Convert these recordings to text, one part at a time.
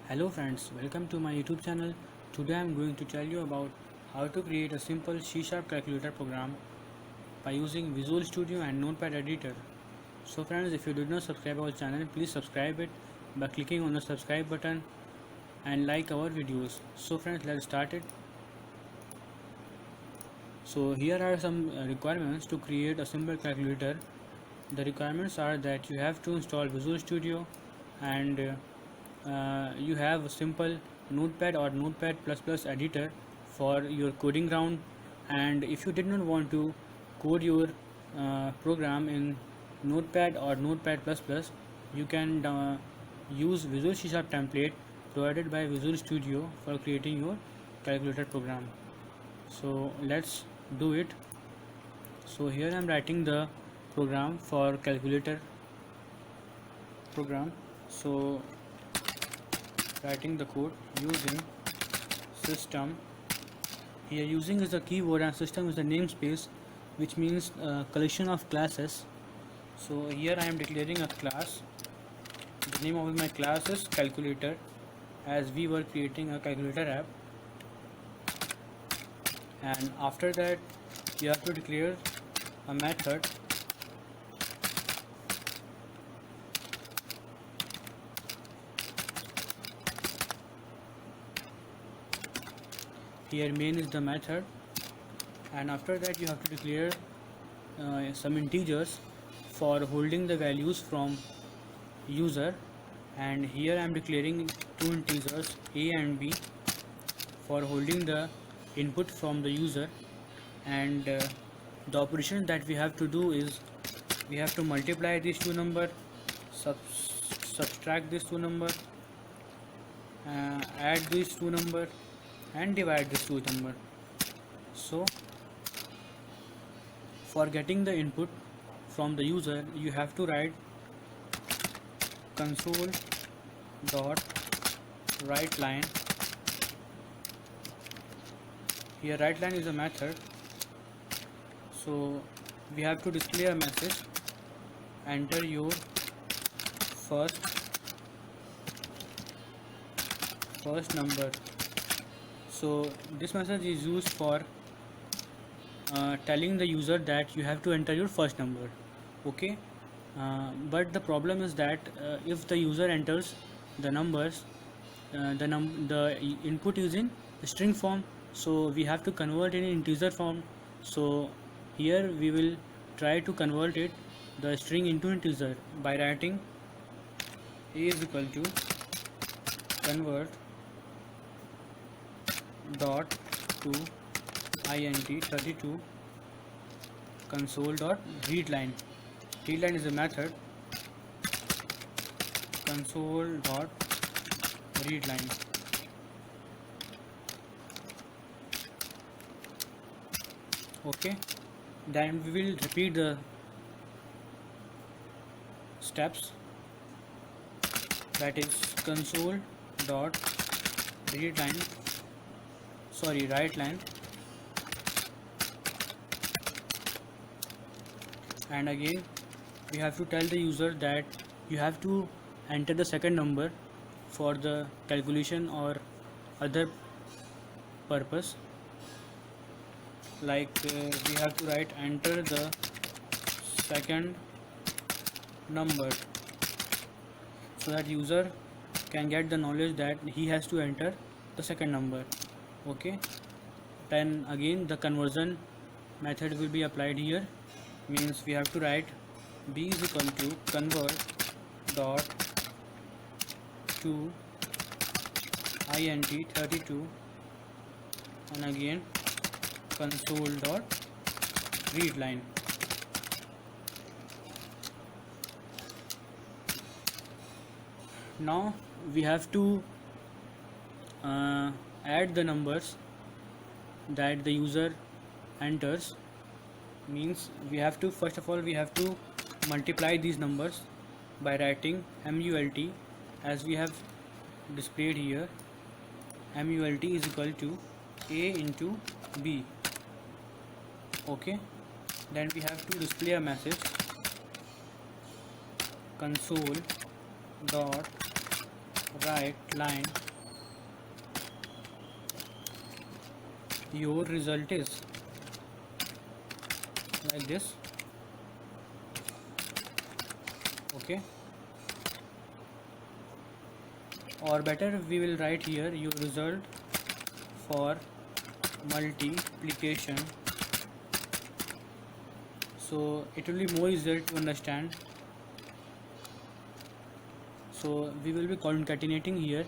Hello friends, welcome to my YouTube channel. Today I am going to tell you about how to create a simple C# calculator program by using Visual Studio and Notepad editor. So friends, if you did not subscribe our channel, please subscribe it by clicking on the subscribe button and like our videos. So friends, let's start it. So here are some requirements to create a simple calculator. The requirements are that you have to install Visual Studio and you have a simple Notepad or Notepad++ editor for your coding ground. And if you did not want to code your program in Notepad or Notepad++, you can use Visual C# template provided by Visual Studio for creating your calculator program. So let's do it. So here I am writing the program for calculator program. So writing the code using system. Here using is the keyword and system is the namespace, which means collection of classes. So here I am declaring a class. The name of my class is calculator, as we were creating a calculator app. And after that you have to declare a method here. Main is the method, and after that you have to declare some integers for holding the values from user. And here I am declaring two integers a and b for holding the input from the user. And the operation that we have to do is we have to multiply these two numbers, subtract these two numbers, add these two numbers, and divide these two numbers. So for getting the input from the user, you have to write console dot write line. Here write line is a method, so we have to display a message, enter your first number. So this message is used for telling the user that you have to enter your first number. Okay, but the problem is that if the user enters the numbers, the input is in string form, so we have to convert it in integer form. So here we will try to convert it the string into integer by writing a is equal to convert dot to int 32 console dot read line. Read line is a method, console dot read line. Okay, then we will repeat the steps, that is console dot read line, write line, and again we have to tell the user that you have to enter the second number for the calculation or other purpose. Like we have to write enter the second number, so that user can get the knowledge that he has to enter the second number. Okay, then again the conversion method will be applied here, means we have to write b is equal to convert dot to int 32 and again console dot read line. Now we have to add the numbers that the user enters, means we have to first of all we have to multiply these numbers by writing mult, as we have displayed here. Mult is equal to a into b. Okay, then we have to display a message console dot write line, your result is, like this. Okay, or better we will write here your result for multiplication, so it will be more easier to understand. So we will be concatenating here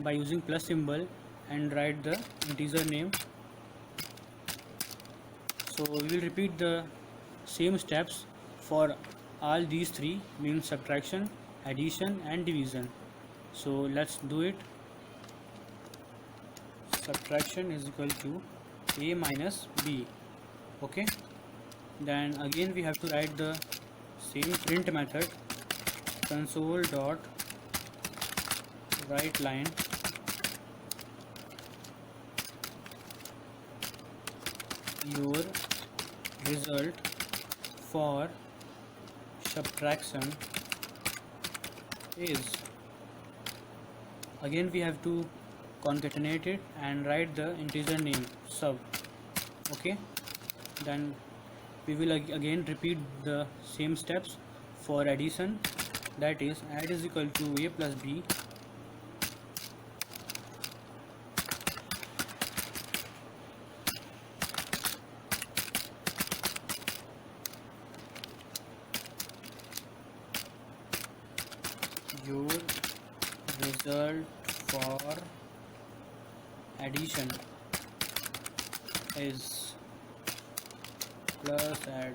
by using plus symbol and write the integer name. So we will repeat the same steps for all these three, means subtraction, addition and division. So let's do it. Subtraction is equal to a minus b. Okay, then again we have to write the same print method, console dot write line, your result for subtraction is. Again we have to concatenate it and write the integer name sub. Okay, then we will again repeat the same steps for addition, that is add is equal to a plus b your result for addition is plus add.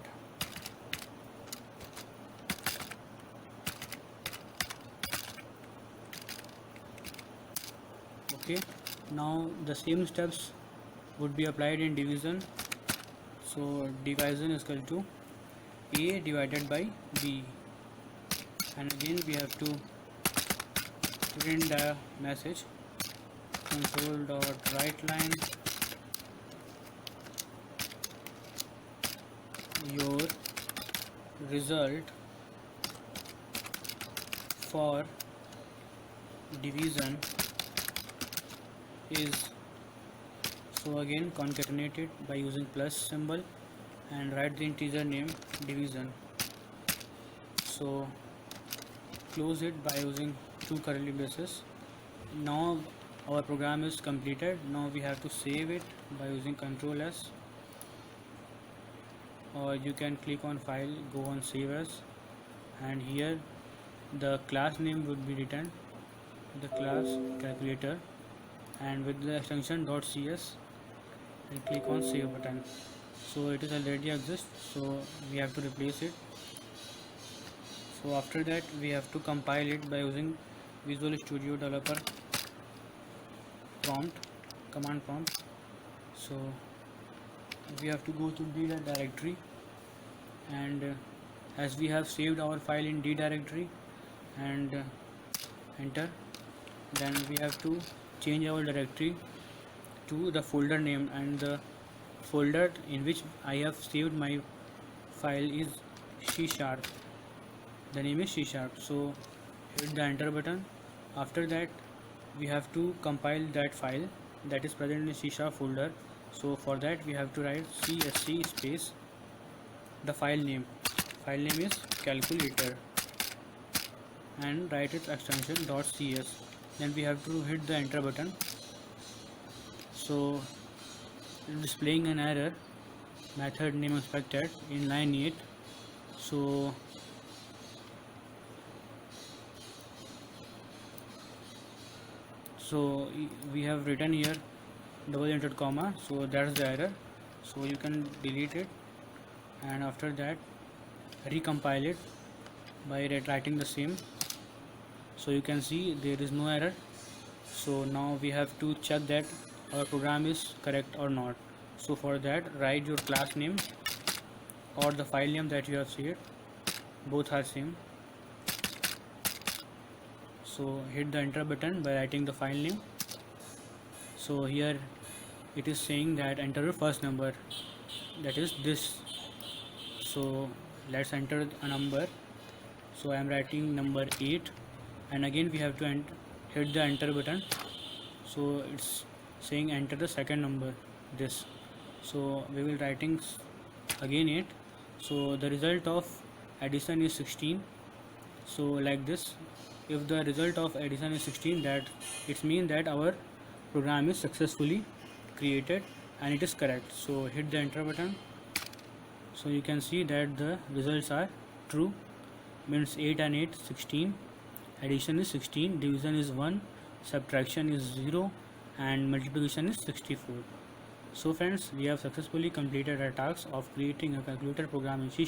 Okay, now the same steps would be applied in division. So division is equal to a divided by b, and again we have to print the message, console dot write line, your result for division is. So again concatenate it by using plus symbol and write the integer name division. So close it by using two curly braces. Now our program is completed. Now we have to save it by using Ctrl S, or you can click on file, go on save as, and here the class name would be written, the class calculator, and with the extension .cs, and click on save button. So it is already exists, so we have to replace it. So after that we have to compile it by using Visual Studio Developer command prompt. So we have to go to D directory, and as we have saved our file in D directory and enter, then we have to change our directory to the folder name, and the folder in which I have saved my file is C#. The name is C#. So hit the enter button. After that we have to compile that file that is present in C# folder. So for that we have to write csc space the file name is calculator, and write its extension .cs. Then we have to hit the enter button. So displaying an error, method name inspected in line 8. So we have written here double entered comma, so that's the error. So you can delete it, and after that recompile it by writing the same. So you can see there is no error. So now we have to check that our program is correct or not. So for that write your class name or the file name that you have saved, both are same. So hit the enter button by writing the file name. So here it is saying that enter your first number, that is this. So let's enter a number. So I am writing number 8, and again we have to hit the enter button. So it's saying enter the second number, this. So we will writing again 8. So the result of addition is 16. So like this, if the result of addition is 16, that it means that our program is successfully created and it is correct. So hit the enter button. So you can see that the results are true, means 8 and 8 16, addition is 16, division is 1, subtraction is 0, and multiplication is 64. So friends, we have successfully completed our task of creating a calculator program in C#.